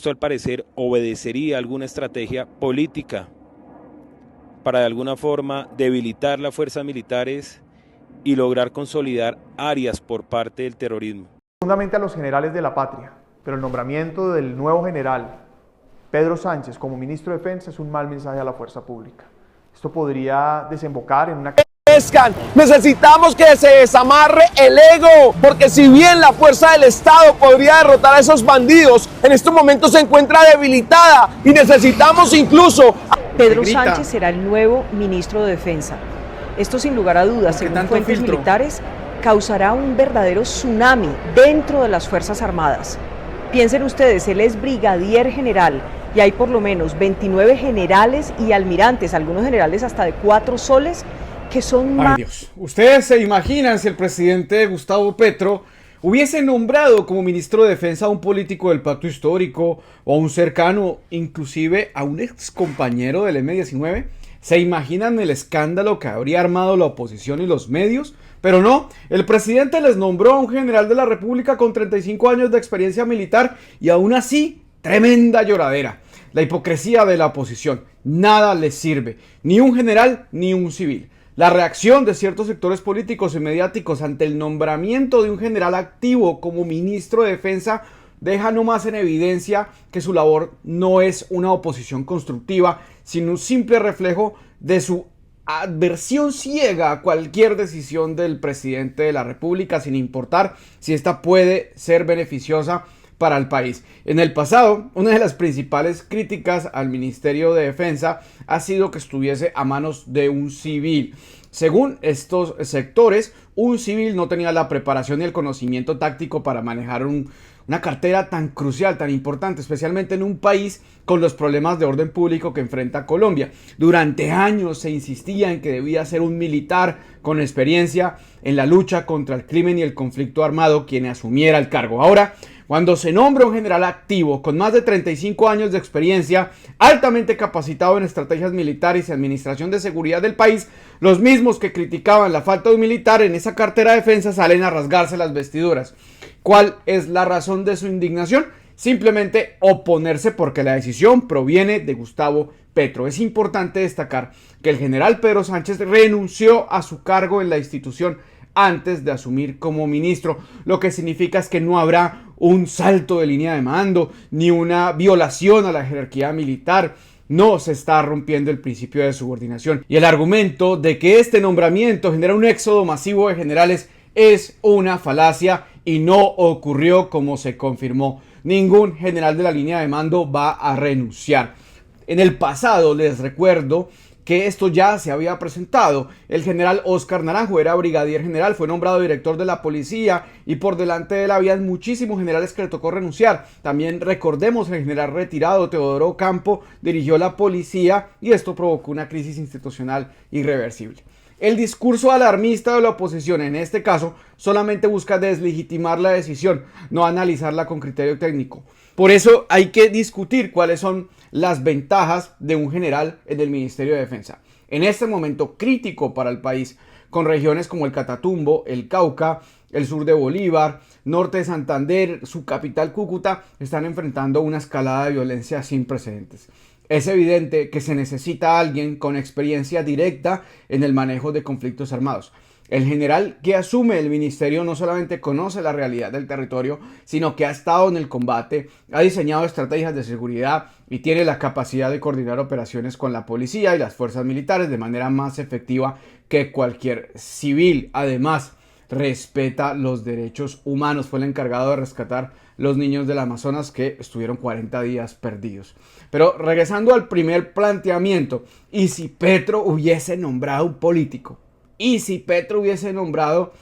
Esto al parecer obedecería a alguna estrategia política para de alguna forma debilitar las fuerzas militares y lograr consolidar áreas por parte del terrorismo. Profundamente a los generales de la patria, pero el nombramiento del nuevo general Pedro Sánchez como ministro de Defensa es un mal mensaje a la fuerza pública. Esto podría desembocar en una... Necesitamos que se desamarre el ego, porque si bien la fuerza del Estado podría derrotar a esos bandidos, en estos momentos se encuentra debilitada y necesitamos incluso... Pedro Sánchez será el nuevo ministro de Defensa. Esto, sin lugar a dudas, según fuentes militares, causará un verdadero tsunami dentro de las Fuerzas Armadas. Piensen ustedes, él es brigadier general y hay por lo menos 29 generales y almirantes, algunos generales hasta de 4 soles, que son más... Ay Dios, ¿ustedes se imaginan si el presidente Gustavo Petro hubiese nombrado como ministro de Defensa a un político del pacto histórico o a un cercano, inclusive a un ex compañero del M-19? ¿Se imaginan el escándalo que habría armado la oposición y los medios? Pero no, el presidente les nombró a un general de la República con 35 años de experiencia militar y aún así, tremenda lloradera. La hipocresía de la oposición, nada les sirve, ni un general ni un civil. La reacción de ciertos sectores políticos y mediáticos ante el nombramiento de un general activo como ministro de Defensa deja nomás en evidencia que su labor no es una oposición constructiva, sino un simple reflejo de su adversión ciega a cualquier decisión del presidente de la República, sin importar si esta puede ser beneficiosa para el país. En el pasado, una de las principales críticas al Ministerio de Defensa ha sido que estuviese a manos de un civil. Según estos sectores, un civil no tenía la preparación y el conocimiento táctico para manejar una cartera tan crucial, tan importante, especialmente en un país con los problemas de orden público que enfrenta Colombia. Durante años se insistía en que debía ser un militar con experiencia en la lucha contra el crimen y el conflicto armado quien asumiera el cargo. Ahora, cuando se nombra un general activo con más de 35 años de experiencia, altamente capacitado en estrategias militares y administración de seguridad del país, los mismos que criticaban la falta de un militar en esa cartera de defensa salen a rasgarse las vestiduras. ¿Cuál es la razón de su indignación? Simplemente oponerse porque la decisión proviene de Gustavo Petro. Es importante destacar que el general Pedro Sánchez renunció a su cargo en la institución antes de asumir como ministro, lo que significa es que no habrá un salto de línea de mando, ni una violación a la jerarquía militar. No se está rompiendo el principio de subordinación. Y el argumento de que este nombramiento genera un éxodo masivo de generales es una falacia y no ocurrió como se confirmó. Ningún general de la línea de mando va a renunciar. En el pasado, les recuerdo que esto ya se había presentado. El general Óscar Naranjo era brigadier general, fue nombrado director de la policía y por delante de él habían muchísimos generales que le tocó renunciar. También recordemos el general retirado Teodoro Ocampo dirigió la policía y esto provocó una crisis institucional irreversible. El discurso alarmista de la oposición en este caso solamente busca deslegitimar la decisión, no analizarla con criterio técnico. Por eso hay que discutir cuáles son las ventajas de un general en el Ministerio de Defensa. En este momento crítico para el país, con regiones como el Catatumbo, el Cauca, el sur de Bolívar, norte de Santander, su capital Cúcuta, están enfrentando una escalada de violencia sin precedentes. Es evidente que se necesita a alguien con experiencia directa en el manejo de conflictos armados. El general que asume el ministerio no solamente conoce la realidad del territorio, sino que ha estado en el combate, ha diseñado estrategias de seguridad y tiene la capacidad de coordinar operaciones con la policía y las fuerzas militares de manera más efectiva que cualquier civil. Además, respeta los derechos humanos. Fue el encargado de rescatar los niños del Amazonas que estuvieron 40 días perdidos. Pero regresando al primer planteamiento, ¿y si Petro hubiese nombrado un político? ¿Y si Petro hubiese nombrado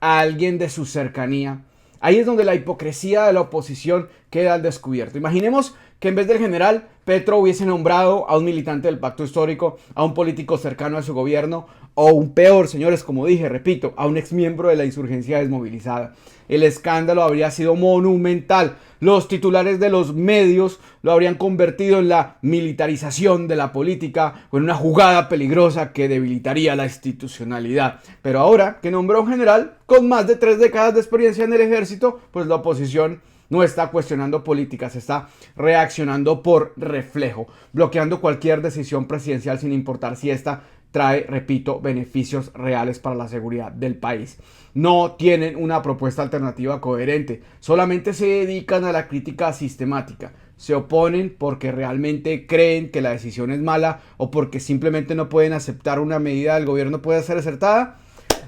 a alguien de su cercanía? Ahí es donde la hipocresía de la oposición queda al descubierto. Imaginemos que en vez del general, Petro hubiese nombrado a un militante del pacto histórico, a un político cercano a su gobierno, o un peor, señores, como dije, repito, a un exmiembro de la insurgencia desmovilizada. El escándalo habría sido monumental. Los titulares de los medios lo habrían convertido en la militarización de la política o en una jugada peligrosa que debilitaría la institucionalidad. Pero ahora que nombró a un general con más de 3 décadas de experiencia en el ejército, pues la oposición no está cuestionando políticas, está reaccionando por reflejo, bloqueando cualquier decisión presidencial sin importar si esta trae, repito, beneficios reales para la seguridad del país. No tienen una propuesta alternativa coherente, solamente se dedican a la crítica sistemática. Se oponen porque realmente creen que la decisión es mala o porque simplemente no pueden aceptar una medida del gobierno puede ser acertada.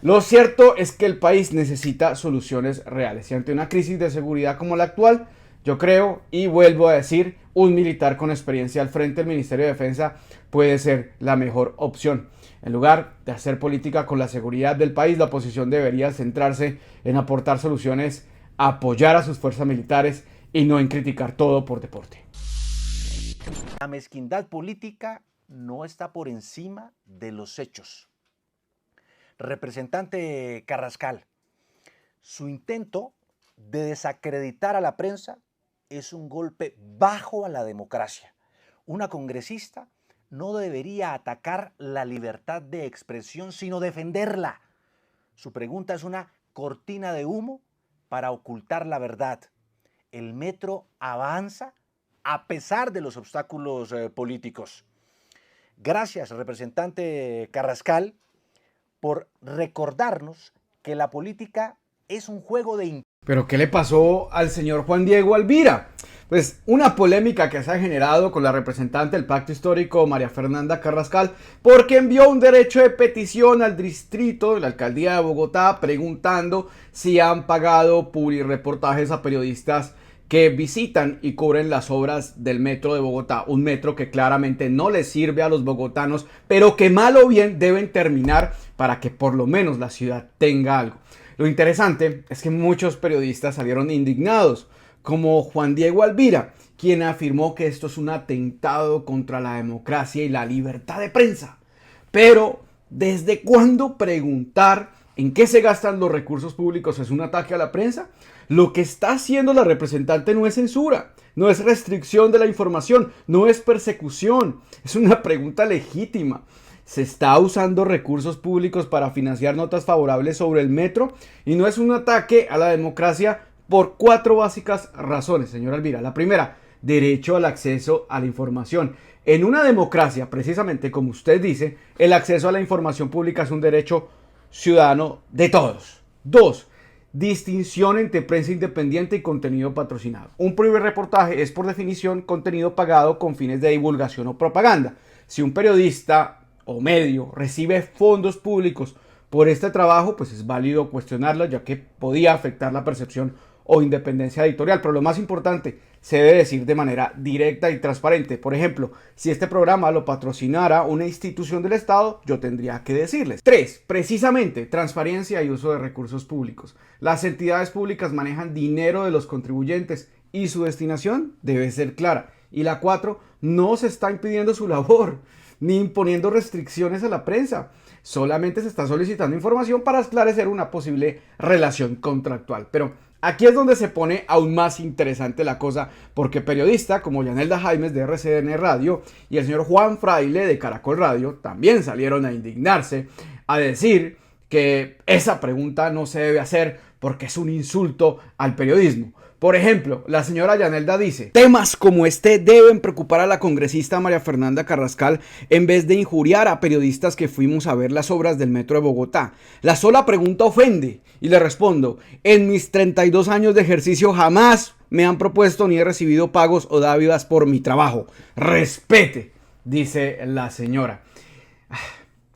Lo cierto es que el país necesita soluciones reales y ante una crisis de seguridad como la actual, yo creo y vuelvo a decir, un militar con experiencia al frente del Ministerio de Defensa puede ser la mejor opción. En lugar de hacer política con la seguridad del país, la oposición debería centrarse en aportar soluciones, apoyar a sus fuerzas militares y no en criticar todo por deporte. La mezquindad política no está por encima de los hechos. Representante Carrascal, su intento de desacreditar a la prensa es un golpe bajo a la democracia. Una congresista no debería atacar la libertad de expresión, sino defenderla. Su pregunta es una cortina de humo para ocultar la verdad. El metro avanza a pesar de los obstáculos políticos. Gracias, representante Carrascal, por recordarnos que la política es un juego de... ¿Pero qué le pasó al señor Juan Diego Alvira? Pues una polémica que se ha generado con la representante del Pacto Histórico, María Fernanda Carrascal, porque envió un derecho de petición al distrito de la alcaldía de Bogotá preguntando si han pagado publireportajes a periodistas que visitan y cubren las obras del metro de Bogotá, un metro que claramente no les sirve a los bogotanos, pero que mal o bien deben terminar para que por lo menos la ciudad tenga algo. Lo interesante es que muchos periodistas salieron indignados, como Juan Diego Alvira, quien afirmó que esto es un atentado contra la democracia y la libertad de prensa. Pero, ¿desde cuándo preguntar en qué se gastan los recursos públicos es un ataque a la prensa? Lo que está haciendo la representante no es censura, no es restricción de la información, no es persecución, es una pregunta legítima. Se está usando recursos públicos para financiar notas favorables sobre el metro y no es un ataque a la democracia por 4 básicas razones, señora Alvira. La primera, derecho al acceso a la información. En una democracia, precisamente como usted dice, el acceso a la información pública es un derecho ciudadano de todos. 2, distinción entre prensa independiente y contenido patrocinado. Un primer reportaje es por definición contenido pagado con fines de divulgación o propaganda. Si un periodista o medio recibe fondos públicos por este trabajo, pues es válido cuestionarlo, ya que podía afectar la percepción o independencia editorial. Pero lo más importante, se debe decir de manera directa y transparente. Por ejemplo, si este programa lo patrocinara una institución del Estado, yo tendría que decirles. 3, precisamente, transparencia y uso de recursos públicos. Las entidades públicas manejan dinero de los contribuyentes y su destinación debe ser clara. Y la 4, no se está impidiendo su labor, ni imponiendo restricciones a la prensa. Solamente se está solicitando información para esclarecer una posible relación contractual. Pero aquí es donde se pone aún más interesante la cosa, porque periodistas como Yanelda Jaimes de RCN Radio y el señor Juan Fraile de Caracol Radio también salieron a indignarse, a decir que esa pregunta no se debe hacer porque es un insulto al periodismo. Por ejemplo, la señora Yanelda dice: temas como este deben preocupar a la congresista María Fernanda Carrascal en vez de injuriar a periodistas que fuimos a ver las obras del metro de Bogotá. La sola pregunta ofende. Y le respondo: en mis 32 años de ejercicio jamás me han propuesto ni he recibido pagos o dádivas por mi trabajo. Respete, dice la señora.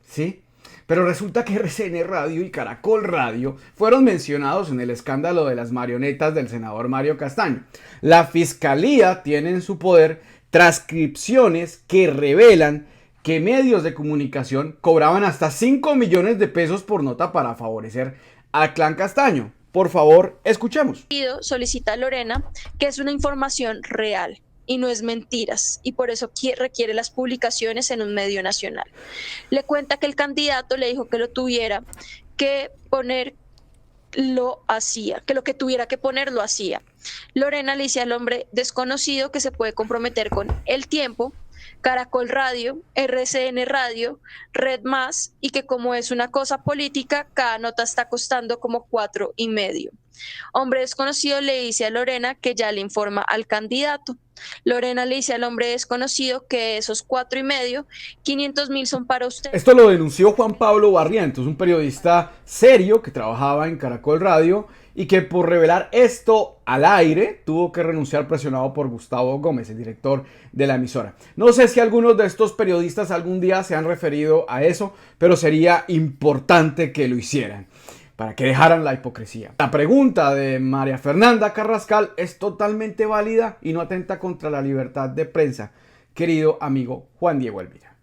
¿Sí? Pero resulta que RCN Radio y Caracol Radio fueron mencionados en el escándalo de las marionetas del senador Mario Castaño. La fiscalía tiene en su poder transcripciones que revelan que medios de comunicación cobraban hasta 5 millones de pesos por nota para favorecer al clan Castaño. Por favor, escuchemos. Solicita a Lorena que es una información real y no es mentiras, y por eso requiere las publicaciones en un medio nacional. Le cuenta que el candidato le dijo que lo tuviera que poner, lo hacía, que lo que tuviera que poner lo hacía. Lorena le dice al hombre desconocido que se puede comprometer con el tiempo Caracol Radio, RCN Radio, Red Más, y que como es una cosa política, cada nota está costando como 4,5. Hombre desconocido le dice a Lorena que ya le informa al candidato. Lorena le dice al hombre desconocido que esos 4,5, 500.000 son para usted. Esto lo denunció Juan Pablo Barrientos, un periodista serio que trabajaba en Caracol Radio y que por revelar esto al aire tuvo que renunciar presionado por Gustavo Gómez, el director de la emisora. No sé si algunos de estos periodistas algún día se han referido a eso, pero sería importante que lo hicieran, para que dejaran la hipocresía. La pregunta de María Fernanda Carrascal es totalmente válida y no atenta contra la libertad de prensa, querido amigo Juan Diego Elvira.